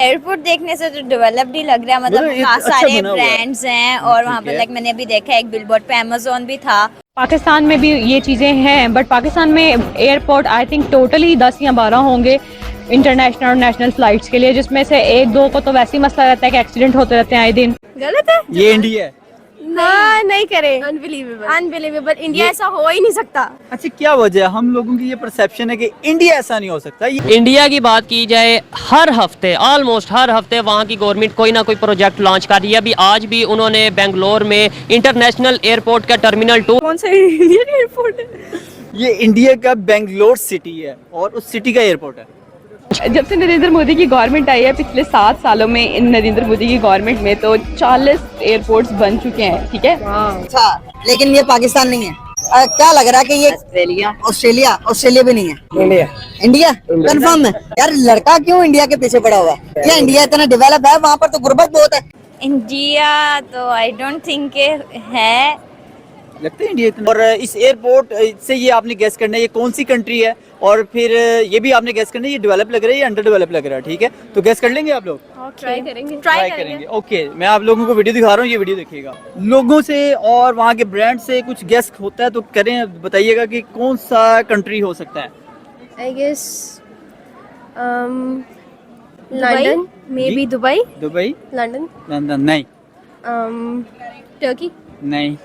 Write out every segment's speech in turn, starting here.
Airport देखने से तो डेवलप्ड ही लग रहा है, मतलब सारे ब्रांड्स हैं और वहाँ पर लाइक मैंने अभी देखा एक बिलबोर्ड पे अमेज़न भी था। पाकिस्तान में भी ये चीज़ें हैं, बट पाकिस्तान में एयरपोर्ट आई थिंक टोटली 10 या 12 होंगे इंटरनेशनल और नेशनल फ्लाइट्स के लिए, जिसमें से एक दो को तो वैसे ही मसला रहता है कि एक्सीडेंट होते रहते हैं आए दिन। गलत है ये इंडिया है। हाँ नहीं करे, अनबिलीवेबल इंडिया ऐसा हो ही नहीं सकता। अच्छा, क्या वजह है? हम लोगों की ये परसेप्शन है कि इंडिया ऐसा नहीं हो सकता। इंडिया की बात की जाए, हर हफ्ते ऑलमोस्ट हर हफ्ते वहाँ की गवर्नमेंट कोई ना कोई प्रोजेक्ट लॉन्च कर रही है। अभी आज भी उन्होंने बेंगलोर में इंटरनेशनल एयरपोर्ट का टर्मिनल 2। कौन सा इंडियन एयरपोर्ट है? ये इंडिया का बेंगलोर सिटी है और उस सिटी का एयरपोर्ट है। जब से नरेंद्र मोदी की गवर्नमेंट आई है पिछले 7 सालों में, इन नरेंद्र मोदी की गवर्नमेंट में तो 40 एयरपोर्ट्स बन चुके हैं। ठीक है, अच्छा, लेकिन ये पाकिस्तान नहीं है। क्या लग रहा है कि ये ऑस्ट्रेलिया भी नहीं है। इंडिया कंफर्म है यार। लड़का क्यों इंडिया के पीछे पड़ा हुआ है? क्या इंडिया इतना डेवलप है? वहाँ पर तो गुर्बत बहुत है। इंडिया तो आई डोंट थिंक है, लगता है इंडिया इतना। और इस एयरपोर्ट से ये आपने गैस करना है ये कौन सी कंट्री है, और फिर ये भी आपने गैस करना है ये डेवलप लग रहा है या अंडर डेवलप लग रहा है। ठीक है, तो गैस कर लेंगे आप लोग? ट्राई करेंगे। ओके, मैं आप लोगों को वीडियो दिखा रहा हूँ, ये वीडियो देखिएगा। लोगों से और वहाँ के ब्रांड से कुछ गैस होता है तो करें, बताइएगा कि कौन सा कंट्री हो सकता है। I guess London, maybe Dubai. London नहीं। टर्की नहीं।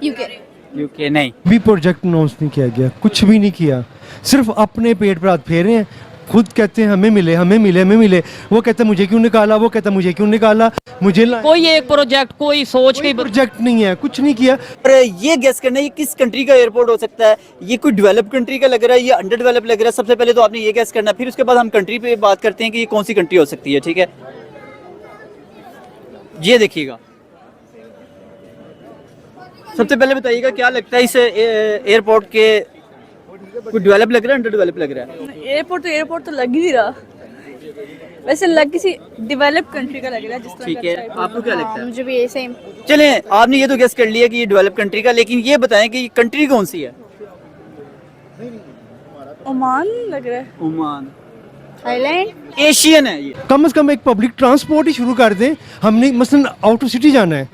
यूके नहीं। भी प्रोजेक्ट अनाउंस नहीं किया गया, कुछ भी नहीं किया, सिर्फ अपने पेट पर हाथ फेर रहे हैं। खुद कहते हैं हमें मिले, हमें मिले, हमें मिले। वो कहता है मुझे क्यों निकाला, वो कहता है मुझे क्यों निकाला। मुझे कोई एक प्रोजेक्ट, कोई सोच के प्रोजेक्ट नहीं है, कुछ नहीं किया। पर ये गैस करना है ये किस कंट्री का एयरपोर्ट हो सकता है। ये कोई डेवलप कंट्री का लग रहा है, ये अंडर डेवलप लग रहा है। सबसे पहले तो आपने ये गैस करना, फिर उसके बाद हम कंट्री पे बात करते हैं कि ये कौन सी कंट्री हो सकती है। ठीक है, ये देखिएगा। सबसे पहले बताइएगा क्या लगता है इस एयरपोर्ट के, कोई डेवलप लग रहा है अंडर डेवलप लग रहा है? एयरपोर्ट तो लग ही नहीं रहा, वैसे लग किसी डेवलप कंट्री का लग रहा है जिस तरह। ठीक है, आपको क्या लगता है? मुझे भी ये सेम। चलें, आपने ये तो गेस कर लिया कि ये डेवलप कंट्री का, लेकिन ये बताएं कि ये कंट्री कौन सी है। ओमान लग रहा है। Oman, Thailand. एशियन है ये। कम से कम एक पब्लिक ट्रांसपोर्ट ही शुरू कर दें। हमने मसलन आउट ऑफ सिटी जाना है,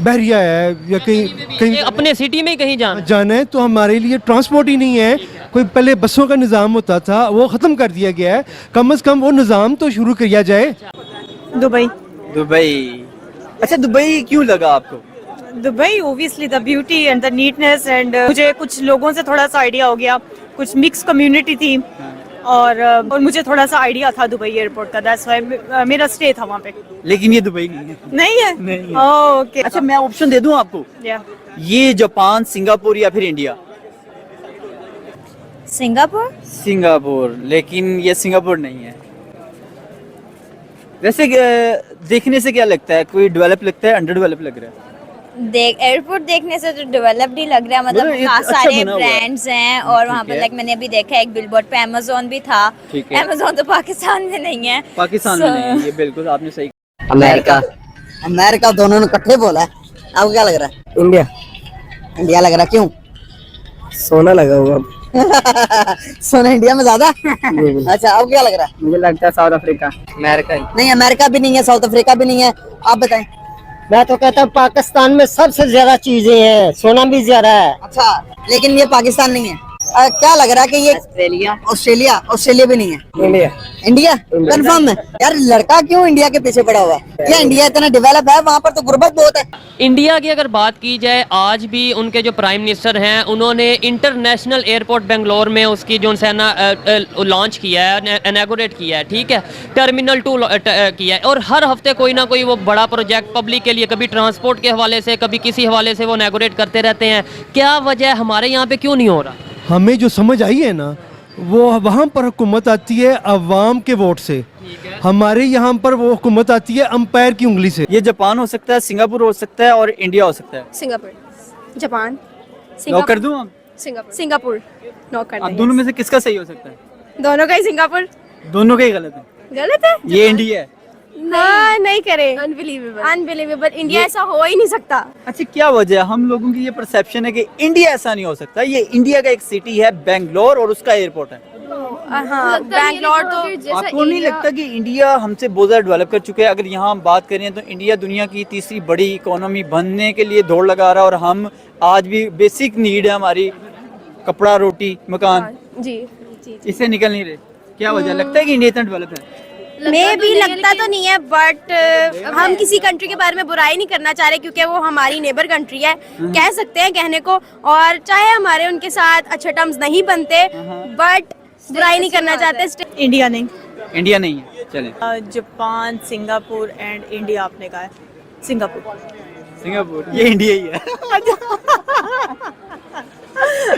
बहरिया है या कहीं अपने सिटी में कहीं जाना है, तो हमारे लिए ट्रांसपोर्ट ही नहीं है। कोई पहले बसों का निज़ाम होता था, वो ख़त्म कर दिया गया है। कम से कम वो निज़ाम तो शुरू किया जाए। दुबई। अच्छा, दुबई क्यों लगा आपको? Dubai obviously the beauty and the neatness, and मुझे कुछ लोगों से थोड़ा सा आइडिया हो गया, कुछ मिक्स कम्युनिटी थी और मुझे थोड़ा सा आइडिया था दुबई एयरपोर्ट का, दैट्स व्हाई मेरा स्टे था वहाँ पे। लेकिन ये दुबई नहीं है। नहीं है? नहीं। ओके, अच्छा, मैं ऑप्शन दे दूं आपको? ये जापान, सिंगापुर या फिर इंडिया? सिंगापुर, लेकिन ये सिंगापुर नहीं है। वैसे देखने से क्या लगता है, कोई डेवलप लगता है अंडर डेवलप लग रहा है? एयरपोर्ट देखने से तो डेवलप्ड ही लग रहा है, मतलब सारे ब्रांड्स हैं और वहाँ पर लाइक मैंने अभी देखा एक बिलबोर्ड पे अमेज़न भी था। अमेज़न तो पाकिस्तान में नहीं है। पाकिस्तान में नहीं है, ये बिल्कुल आपने सही। अमेरिका दोनों ने इकट्ठे बोला है। आपको क्या लग रहा है? इंडिया लग रहा है। क्यों? सोना लगा हुआ। सोना इंडिया में ज्यादा। अच्छा, आपको क्या लग रहा है? मुझे लगता है साउथ अफ्रीका। अमेरिका नहीं, अमेरिका भी नहीं है, साउथ अफ्रीका भी नहीं है। आप बताएं। मैं तो कहता हूँ पाकिस्तान में सबसे ज्यादा चीजें हैं, सोना भी ज्यादा है। अच्छा, लेकिन ये पाकिस्तान नहीं है। क्या लग रहा है कि ये ऑस्ट्रेलिया भी नहीं है। इंडिया कंफर्म है यार। लड़का क्यों इंडिया के पीछे पड़ा हुआ है? क्या इंडिया इतना डेवलप है? वहाँ पर तो गुर्बत बहुत है। इंडिया की अगर बात की जाए, आज भी उनके जो प्राइम मिनिस्टर हैं उन्होंने इंटरनेशनल एयरपोर्ट बेंगलोर में उसकी जो लॉन्च किया है, इनॉग्रेट किया है। ठीक है, टर्मिनल 2 किया है, और हर हफ्ते कोई ना कोई वो बड़ा प्रोजेक्ट पब्लिक के लिए, कभी ट्रांसपोर्ट के हवाले से, कभी किसी हवाले से वो इनॉग्रेट करते रहते हैं। क्या वजह हमारे यहाँ पे क्यों नहीं हो रहा? हमें जो समझ आई है ना, वो वहाँ पर हुकूमत आती है अवाम के वोट से, हमारे यहाँ पर वो हुकूमत आती है अंपायर की उंगली से। ये जापान हो सकता है, सिंगापुर हो सकता है और इंडिया हो सकता है। सिंगापुर, जापान, नॉक कर दूं हम? सिंगापुर नॉक कर देंगे। दोनों में से किसका सही हो सकता है? दोनों का ही सिंगापुर। दोनों का ही गलत है। ये इंडिया है। हाँ नहीं करे, अनबिलीवेबल इंडिया ऐसा हो ही नहीं सकता। अच्छा, क्या वजह है? हम लोगों की ये परसेप्शन है कि इंडिया ऐसा नहीं हो सकता। ये इंडिया का एक सिटी है बेंगलोर और उसका एयरपोर्ट है। हाँ बैंगलोर तो आपको नहीं लगता कि इंडिया हमसे बहुत ज़्यादा डेवलप कर चुका है? अगर यहाँ हम बात करें तो इंडिया दुनिया की तीसरी बड़ी इकोनॉमी बनने के लिए दौड़ लगा रहा है, और हम आज भी बेसिक नीड है हमारी, कपड़ा, रोटी, मकान, जी इससे निकल नहीं रहे। क्या वजह लगता है कि इंडिया इतना डेवलप है? मैं भी लगता तो नहीं है, बट हम किसी कंट्री के बारे में बुराई नहीं करना चाह रहे क्योंकि वो हमारी नेबर कंट्री है, कह सकते हैं कहने को, और चाहे हमारे उनके साथ अच्छे टर्म्स नहीं बनते बट बुराई नहीं करना चाहते। इंडिया नहीं, इंडिया नहीं है, चलें। जापान, सिंगापुर एंड इंडिया आपने कहा है। सिंगापुर, ये इंडिया ही है।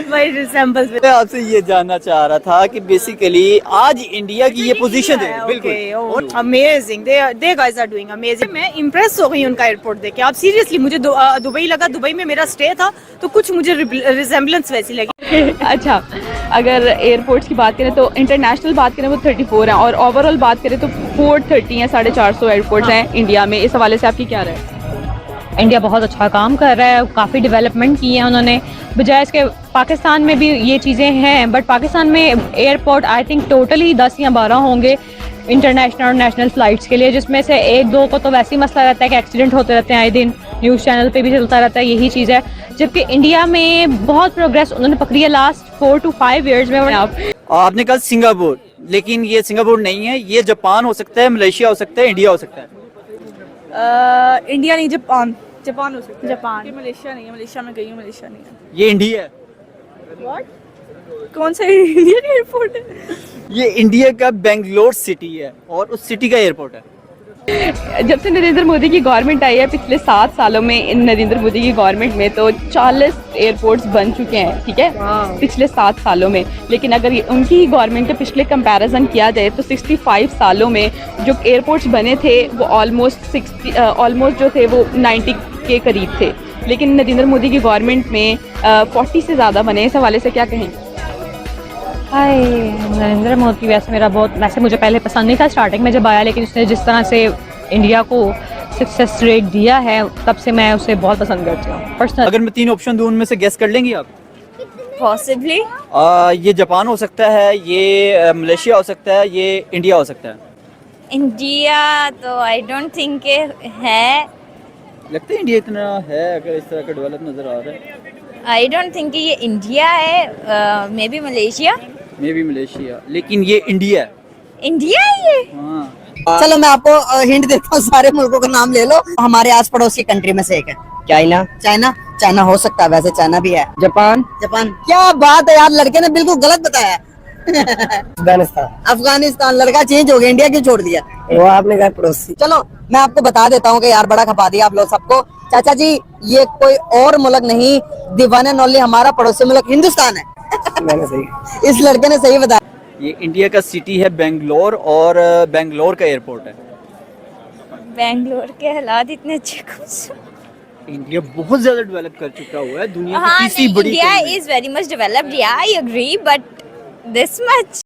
भाई रिसेंबल्स मैं आपसे ये जानना चाह रहा था कि बेसिकली आज इंडिया की ये पोजीशन है, बिल्कुल amazing, they guys are doing amazing. मैं इम्प्रेस हो गई उनका एयरपोर्ट देख के। आप सीरियसली, मुझे दुबई लगा, दुबई में मेरा स्टे था तो कुछ मुझे रिजेम्बलेंस वैसी लगी। अच्छा, अगर एयरपोर्ट्स की बात करें तो इंटरनेशनल बात करें वो 34 हैं, और ओवरऑल बात करें तो 430 हैं, 450 एयरपोर्ट्स हैं इंडिया में। इस हवाले से आपकी क्या राय है? इंडिया बहुत अच्छा काम कर रहा है, काफ़ी डेवलपमेंट की है उन्होंने, बजाय इसके पाकिस्तान में भी ये चीज़ें हैं, बट पाकिस्तान में एयरपोर्ट आई थिंक टोटली 10 या 12 होंगे इंटरनेशनल और नेशनल फ़्लाइट्स के लिए, जिसमें से 1-2 को तो वैसे ही मसला रहता है कि एक्सीडेंट होते रहते हैं आए दिन, न्यूज़ चैनल पे भी चलता रहता है यही चीज़ है। जबकि इंडिया में बहुत प्रोग्रेस उन्होंने पकड़ी है लास्ट 4 to 5 ईयर्स में। आपने कहा सिंगापुर, लेकिन ये सिंगापुर नहीं है, ये जापान हो सकता है, मलेशिया हो सकता है, इंडिया हो सकता है। इंडिया नहीं, जापान हो सकता है। जापान, मलेशिया नहीं है, मलेशिया में गई हूँ, मलेशिया नहीं है। ये इंडिया है। कौन सा इंडियन एयरपोर्ट है? ये इंडिया का बेंगलोर सिटी है और उस सिटी का एयरपोर्ट है। जब से नरेंद्र मोदी की गवर्नमेंट आई है पिछले 7 सालों में, इन नरेंद्र मोदी की गवर्नमेंट में तो 40 एयरपोर्ट्स बन चुके हैं, ठीक है, पिछले 7 सालों में। लेकिन अगर उनकी गवर्नमेंट के पिछले कंपैरिजन किया जाए तो 65 सालों में जो एयरपोर्ट्स बने थे वो ऑलमोस्ट जो थे वो 90 के करीब थे, लेकिन नरेंद्र मोदी की गवर्नमेंट में 40 से ज़्यादा बने। इस हवाले से क्या कहेंगे? हाय, नरेंद्र मोदी वैसे मुझे पहले पसंद नहीं था स्टार्टिंग में जब आया, लेकिन उसने जिस तरह से इंडिया को सक्सेस रेट दिया है तब से मैं उसे बहुत पसंद करती हूँ पर्सनल। अगर मैं 3 ऑप्शन दूं उनमें से गेस कर लेंगी आप? पॉसिबली ये जापान हो सकता है, ये मलेशिया हो सकता है, ये इंडिया हो सकता है। इंडिया तो आई डोंट थिंक है, लगता है इंडिया इतना है अगर इस तरह का डेवलप नजर आ रहा है। आई डोंट थिंक ये इंडिया है, मे बी मलेशिया, लेकिन ये इंडिया है। इंडिया है ये। हाँ। चलो मैं आपको हिंट देता हूँ, सारे मुल्कों का नाम ले लो, हमारे आस पड़ोस की कंट्री में से एक है। चाइना हो सकता है, वैसे चाइना भी है। जापान, क्या बात है यार, लड़के ने बिल्कुल गलत बताया। अफगानिस्तान, लड़का चेंज हो गया, इंडिया क्यों छोड़ दिया? वो आपने कहा पड़ोसी। चलो मैं आपको बता देता हूँ कि यार बड़ा खपा दिया आप लोग सबको। चाचा जी, ये कोई और मुल्क नहीं, दी वन एंड ओनली हमारा पड़ोसी मुल्क हिंदुस्तान है। मैंने सही, इस लड़के ने सही बताया। ये इंडिया का सिटी है बेंगलोर, और बेंगलोर का एयरपोर्ट है। बेंगलोर के हालात इतने अच्छे कुछ। इंडिया बहुत ज्यादा डेवलप कर चुका हुआ है, दुनिया की हाँ, तीसरी बड़ी इंडिया इकोनॉमी है। इज वेरी मच डेवलप्ड, या I agree, but this much